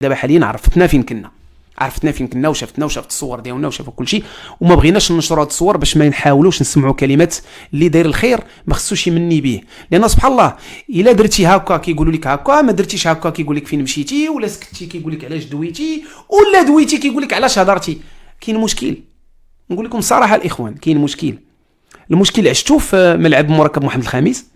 دابا حاليا عرفتنا فين كنا وشافت الصور ديالنا وشافوا كل شيء، وما بغيناش ننشروا هاد الصور باش ما نحاولوش نسمعوا كلمات اللي داير الخير ما خصوش يمني به. لان سبحان الله الا درتي هكا كيقولوا لك هكا، ما درتيش هكا كيقول لك فين مشيتي، ولا سكتي كيقول لك علاش دويتي، ولا دويتي كيقول لك علاش هضرتي. كاين مشكل، نقول لكم الصراحه الاخوان، كاين مشكل. المشكل عشتو في ملعب مركب محمد الخامس،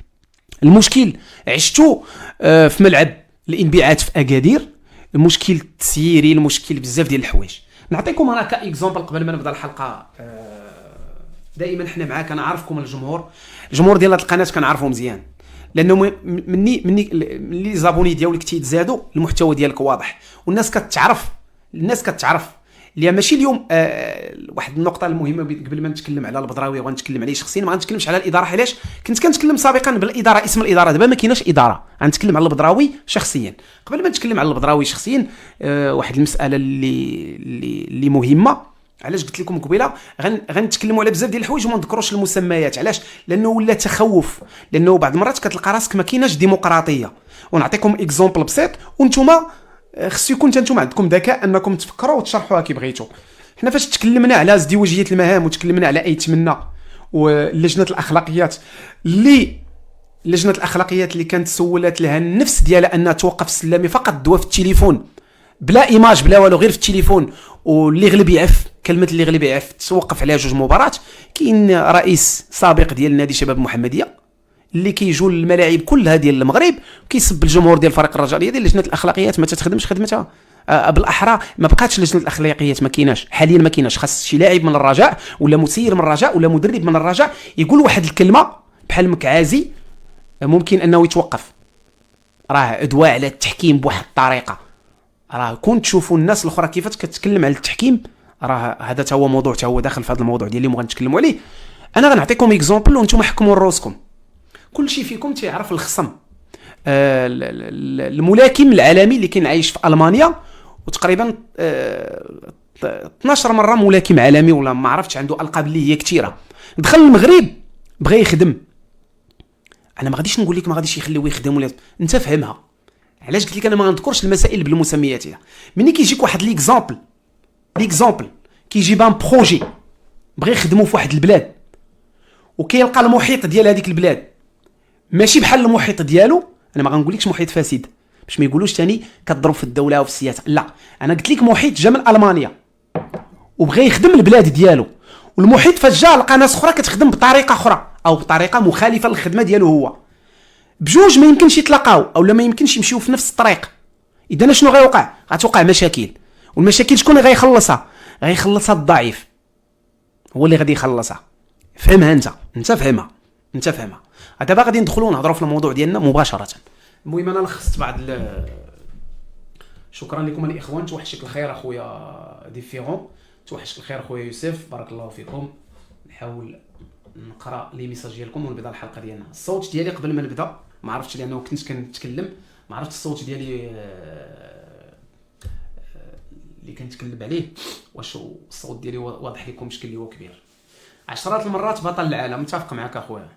المشكل عشتو في ملعب الانبعاث في اكادير، المشكل التسييري، المشكل بزاف ديال الحوايج. نعطيكم انا كاكزومبل قبل ما نبدا الحلقه. دائما حنا معاك، انا عارفكم الجمهور ديال هذه القناه كنعرفو مزيان، لانه مني لي زابوني ديالك تيتزادوا المحتوى ديالك واضح، والناس كتعرف اللي ماشي اليوم. واحد النقطه المهمه قبل ما نتكلم على البدراوي وغنتكلم عليه شخصيا، ما غنتكلمش على الاداره. علاش؟ كنت كنتكلم سابقا بالاداره، اسم الاداره دابا ما كايناش اداره، غنتكلم على البدراوي شخصيا. قبل ما نتكلم على البدراوي شخصيا، واحد المساله اللي مهمه. علاش قلت لكم قبيله غنتكلموا على بزاف ديال الحوايج وما نذكروش المسميات؟ علاش؟ لانه ولا تخوف، لانه بعض المرات كتلقى راسك ما كايناش ديمقراطيه. ونعطيكم اكزومبل بسيط، وانتم خصو يكون نتوما عندكم ذكاء انكم تفكروا وتشرحوها كي بغيتوا. حنا فاش تكلمنا على ازدواجيه المهام وتكلمنا على ايتمنا ولجنه الاخلاقيات اللي كانت سولات لها النفس ديالها انها توقف السلامي فقط دوا في التليفون بلا ايماج بلا والو، غير في التليفون، واللي غلب يعف، كلمه اللي غلب يعف توقف عليها 2 مباريات. كاين رئيس سابق ديال نادي شباب المحمديه اللي كيجوا الملاعب كلها ديال المغرب كيسب الجمهور ديال فريق الرجاليه ديال لجنه الاخلاقيات ما تخدمش خدمتها. بالاحرى ما بقاتش لجنه الاخلاقيات، ما كايناش حاليا، ما كايناش. خاص شي لاعب من الرجاء ولا مسير من الرجاء ولا مدرب من الرجاء يقول واحد الكلمه بحال مكعازي ممكن انه يتوقف. راه ادواء على التحكيم بواحد الطريقه، راه كنت تشوفوا الناس الاخرى كيفاش كتكلم على التحكيم. راه هذا تا هو موضوع، تا هو داخل في هذا الموضوع ديال اللي غنتكلموا عليه. انا غنعطيكم اكزومبل وانتم حكموا راسكم. كل شيء فيكم تيعرف الخصم الملاكم العالمي اللي كان عايش في المانيا، وتقريبا 12 مره ملاكم عالمي ولا ما عرفتش، عنده القاب اللي هي كثيره. دخل المغرب بغى يخدم. انا ما غاديش نقول لك ما غاديش يخليوه يخدم، ولا انت فهمها. علاش قلت لك انا ما غنذكرش المسائل بالمسميات؟ ملي كيجيك واحد ليكزامبل كيجي بان بروجي بغى يخدموا في واحد البلاد، وكيلقى المحيط ديال هذيك البلاد ماشي بحال المحيط ديالو. انا ما غنقولكش محيط فاسد باش ما يقولوش ثاني كتضرب في الدوله وفي السياسه، لا، انا قلت لك محيط جا من المانيا وبغى يخدم البلاد ديالو، والمحيط فاش جا لقى ناس اخرى كتخدم بطريقه اخرى او بطريقه مخالفه للخدمه ديالو هو. بجوج ما يمكنش يتلاقاو او ما يمكنش يمشيو في نفس الطريق. اذا شنو غيوقع؟ غتوقع مشاكل، والمشاكل شكون اللي غيخلصها الضعيف، هو اللي غادي يخلصها. فهمها انت فهمها. دابا غادي ندخلوا نهضروا في الموضوع ديالنا مباشره. المهم انا لخصت بعض شكرا لكم الاخوان، توحشك الخير اخويا ديفيرون، توحشك الخير اخويا يوسف، بارك الله فيكم. نحاول نقرا لي ميساج ديالكم ونبدا الحلقه ديالنا. الصوت ديالي قبل ما نبدا ما عرفتش لانه كنت كنتكلم، ما عرفتش الصوت ديالي اللي كنتكلم عليه واش الصوت ديالي واضح لكم بشكل اللي هو كبير. 10 المرات بطل العالم، متفق معك اخويا.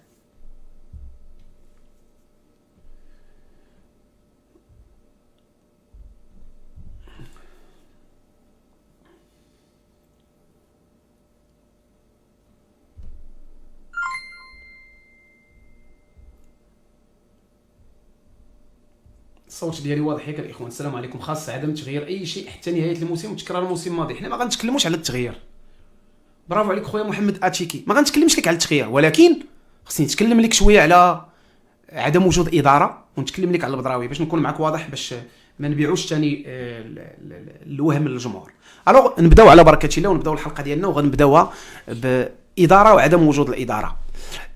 الصوت ديالي واضح ياك الاخوان؟ السلام عليكم. خاص عدم تغيير اي شيء حتى نهايه الموسم وتكرار الموسم الماضي. حنا ما غنتكلموش على التغيير. برافو عليك خويا محمد اتشيكي، ما غنتكلمش لك على التغيير، ولكن خصني نتكلم لك شويه على عدم وجود اداره، ونتكلم لك على البدراوي باش نكون معك واضح، باش ما نبيعوش ثاني الوهم للجمهور. الوغ نبداو على بركه الله ونبداو الحلقه ديالنا، وغنبداوها باداره وعدم وجود الاداره.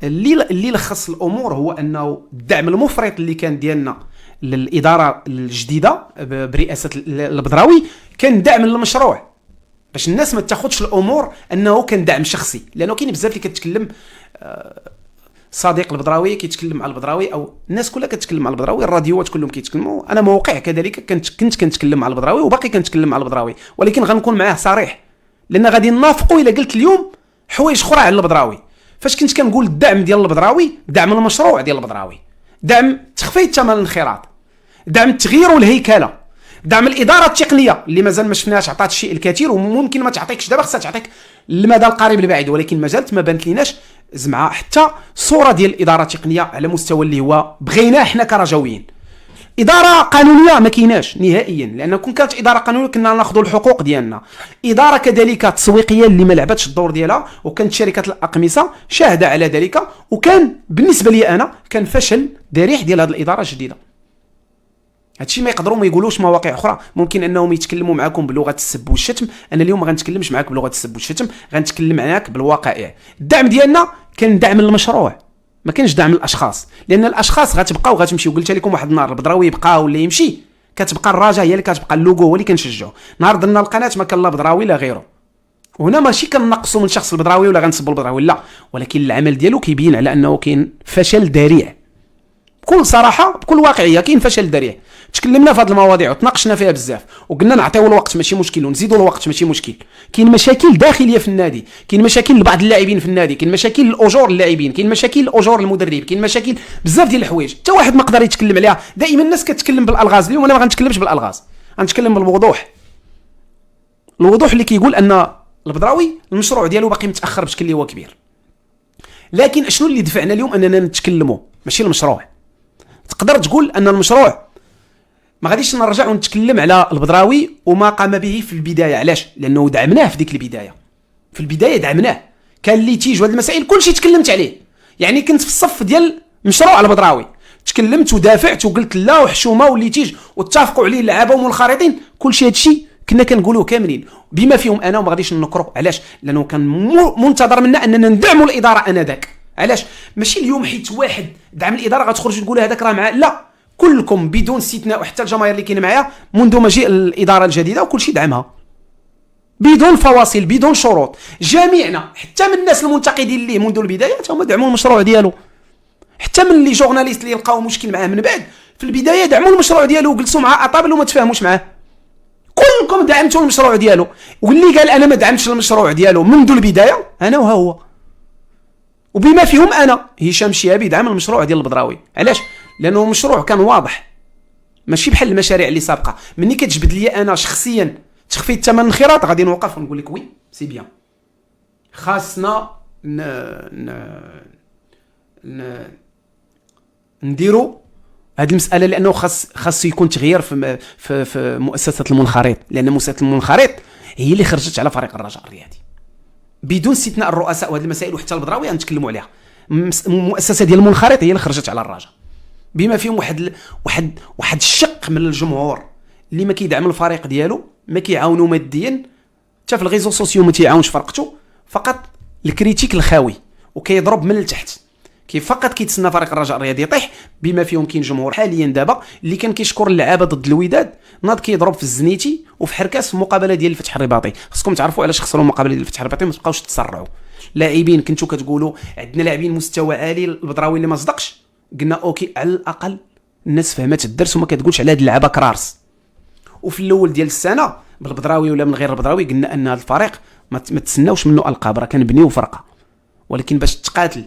اللي لخص الامور هو انه الدعم المفرط اللي كان ديالنا للاداره الجديده برئاسه البدراوي كان دعم للمشروع، باش الناس ما تاخذش الامور انه كان دعم شخصي، لانه كاين بزاف اللي كتكلم صديق البدراوي كيتكلم على البدراوي، او الناس كلها كتكلم على البدراوي، الراديوات كلهم كيتكلموا. انا موقع كذلك كنت كنتكلم على البدراوي وباقي كنتكلم على البدراوي، ولكن غنكون معاه صريح، لان غادي ننافقوا الا قلت اليوم حوايج اخرى على البدراوي. فاش كنت كنقول الدعم ديال البدراوي، دعم المشروع ديال البدراوي، دعم تخفيض ثمن الانخراط، دعم التغيير والهيكله، دعم الاداره التقنيه اللي مازال ما شفناهاش، عطات الشيء الكثير وممكن ما تعطيكش دابا، خصها تعطيك المدى القريب البعيد، ولكن مازالت ما بانت ليناش زعما حتى صوره ديال الاداره التقنيه على مستوى اللي هو بغيناه حنا كرجاويين. اداره قانونيه ما كايناش نهائيا، لان كون كانت اداره قانونيه كنا ناخذوا الحقوق ديالنا. اداره كذلك تسويقيه اللي ما لعبتش الدور ديالها، وكانت شركه الاقمصه شاهده على ذلك، وكان بالنسبه لي انا كان فشل ذريع ديال هذه الاداره الجديده. هادشي ما يقدروا ما يقولوش مواقع اخرى، ممكن انهم يتكلموا معكم بلغه السب والشتم، انا اليوم ما غنتكلمش معاك بلغه السب والشتم، غنتكلم معاك بالواقع. الدعم ديالنا كان دعم للمشروع، ما كانش دعم للاشخاص، لان الاشخاص غتبقاو غتمشي. وقلت لكم واحد النهار البدراوي يبقى ولا يمشي، كتبقى الرجاء هي اللي كتبقى، اللوغو هو اللي كنشجعوه. نهار درنا القناه ما كان لا بدراوي لا غيره، وهنا ماشي كنقصوا من شخص البدراوي ولا غنسبوا البدراوي، لا، ولكن العمل ديالو كيبين على انه كاين فشل ذريع بكل صراحه بكل واقعيه. كاين فشل ذريع، تكلمنا في هذه المواضيع وتناقشنا فيها بزاف، وقلنا نعطيو الوقت ماشي مشكل، ونزيدوا الوقت ماشي مشكل. كاين مشاكل داخليه في النادي، كاين مشاكل لبعض اللاعبين في النادي، كاين مشاكل الاجور اللاعبين، كاين مشاكل الاجور المدرب، كاين مشاكل بزاف ديال الحوايج حتى واحد ما يقدر يتكلم عليها. دائما الناس كتكلم بالالغاز، اليوم انا ما غنتكلمش بالالغاز، غنتكلم بالوضوح. الوضوح اللي كيقول ان البدراوي المشروع ديالو باقي متاخر بشكل اللي هو كبير. لكن شنو اللي دفعنا اليوم اننا نتكلموا؟ ماشي المشروع. تقدر تقول ان المشروع ما غاديش نرجع ونتكلم على البدراوي وما قام به في البدايه. علاش؟ لانه دعمناه في ديك البدايه، في البدايه دعمناه، كان ليتيج وهاد المسائل كلشي تكلمت عليه. يعني كنت في الصف ديال مشروع البدراوي، تكلمت ودافعت وقلت لا، وحشومه وليتيج واتفقوا عليه اللعابه والمنخرطين، كلشي هادشي كنا كنقولوه كاملين بما فيهم انا، وما غاديش نكرو. علاش؟ لانه كان منتظر منا اننا ندعموا الاداره انذاك. علاش؟ ماشي اليوم حيت واحد دعم الاداره غتخرج تقول هذاك راه معاه، لا، كلكم بدون استثناء، وحتى الجماهير اللي كاين معايا منذ مجيء الاداره الجديده وكل شيء دعمها بدون فواصل بدون شروط. جميعنا حتى من الناس المنتقدين ليه منذ البدايه هما دعموا المشروع ديالو، حتى من اللي جورناليست اللي لقاو مشكل معاه من بعد في البدايه دعموا المشروع ديالو وجلسوا معاه اطابل وما تفاهموش معاه. كلكم دعمتوا المشروع ديالو، واللي قال انا ما دعمتش المشروع ديالو منذ البدايه انا وها هو، وبما فيهم انا هشام الشيابي دعم المشروع ديال البدراوي. علاش؟ لانه مشروع كان واضح، ماشي بحال المشاريع اللي سابقه. مني كتجبد لي انا شخصيا تخفيض ثمن الانخراط غادي نوقف ونقول لك وي سي بيان، خاصنا نديروا هذه المساله، لانه خاص يكون تغيير في مؤسسه المنخرط، لان مؤسسه المنخرط هي اللي خرجت على فريق الرجاء الرياضي بدون استثناء الرؤساء وهذه المسائل، وحتى البدراوي غنتكلموا عليها. المؤسسه ديال المنخرط هي اللي خرجت على الرجاء، بما فيهم واحد الشق من الجمهور اللي ما كيدعم الفريق ديالو، ما كيعاونوا ماديا، حتى في الريزو سوسيو ما تيعاونش فرقته، فقط الكريتيك الخاوي وكيضرب من التحت، كيف فقط كيتسنى فريق الرجاء الرياضي يطيح. بما فيهم كاين جمهور حاليا دابا اللي كان كيشكر اللعابه ضد الوداد، ناض كيضرب في الزنيتي وفي حركاس في المقابله ديال الفتح الرباطي. خصكم تعرفوا علاش خسروا المقابله ديال الفتح الرباطي، ما تبقاوش تسرعوا. لاعبين كنتو كتقولوا عندنا لاعبين مستوى عالي، البدراوي اللي ما صدقش، قلنا اوكي على الاقل الناس فهمت الدرس وما كتقولش على هاد اللعابه كرارس. وفي الاول ديال السنه بالبدراوي ولا من غير البدراوي قلنا ان هذا الفريق ما تسناوش منه القاب، راه كنبنيو فرقه، ولكن باش تقاتل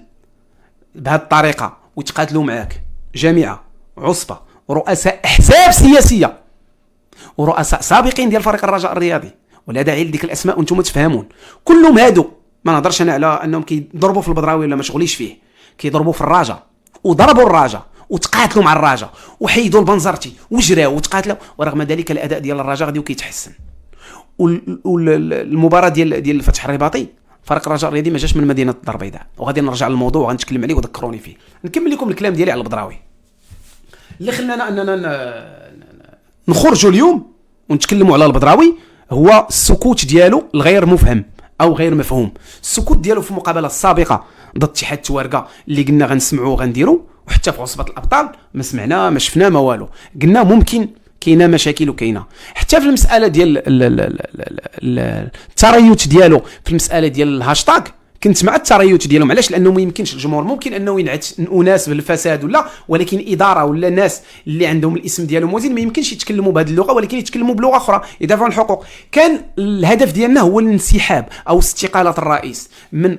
بهذه الطريقه ويتقاتلوا معاك جامعه عصبه ورؤساء احزاب سياسيه ورؤساء سابقين ديال فريق الرجاء الرياضي، ولا داعي لديك الاسماء وانتم تفهمون، كلهم هادو ما نهضرش انا على انهم كيضربوا في البدراوي ولا ما شغليش فيه، كيضربوا في الرجاء وضربوا الرجاء وتقاتلوا مع الرجاء وحيدوا البنزرتي وجراو وتقاتلوا، ورغم ذلك الاداء ديال الرجاء غادي وكيتحسن. والمباراه ديال الفتح الرباطي فريق الرجاء الرياضي ما جاش من مدينه الدار البيضاء، وغادي نرجع للموضوع وغنتكلم عليه وذكروني فيه. نكمل لكم الكلام ديالي على البدراوي اللي خلانا اننا نخرجوا اليوم ونتكلموا على البدراوي، هو السكوت ديالو الغير مفهم او غير مفهوم. السكوت ديالو في المقابله السابقه ضد اتحاد التوارقه اللي قلنا غنسمعوا وغنديروا، وحتى في عصبه الابطال ما سمعنا ما شفنا ما والو، قلنا ممكن كاينه مشاكل وكاينه حتى في المساله ديال التريث ديالو، في المساله ديال الهاشتاغ كنت مع التريث ديالهم. علاش؟ لانه ما يمكنش الجمهور ممكن انه ينعت اناس بالفساد ولا، ولكن اداره ولا ناس اللي عندهم الاسم ديالهم وزين ما يمكنش يتكلموا بهذه اللغه، ولكن يتكلموا بلغه اخرى يدافعوا عن الحقوق. كان الهدف ديالنا هو الانسحاب او استقاله الرئيس من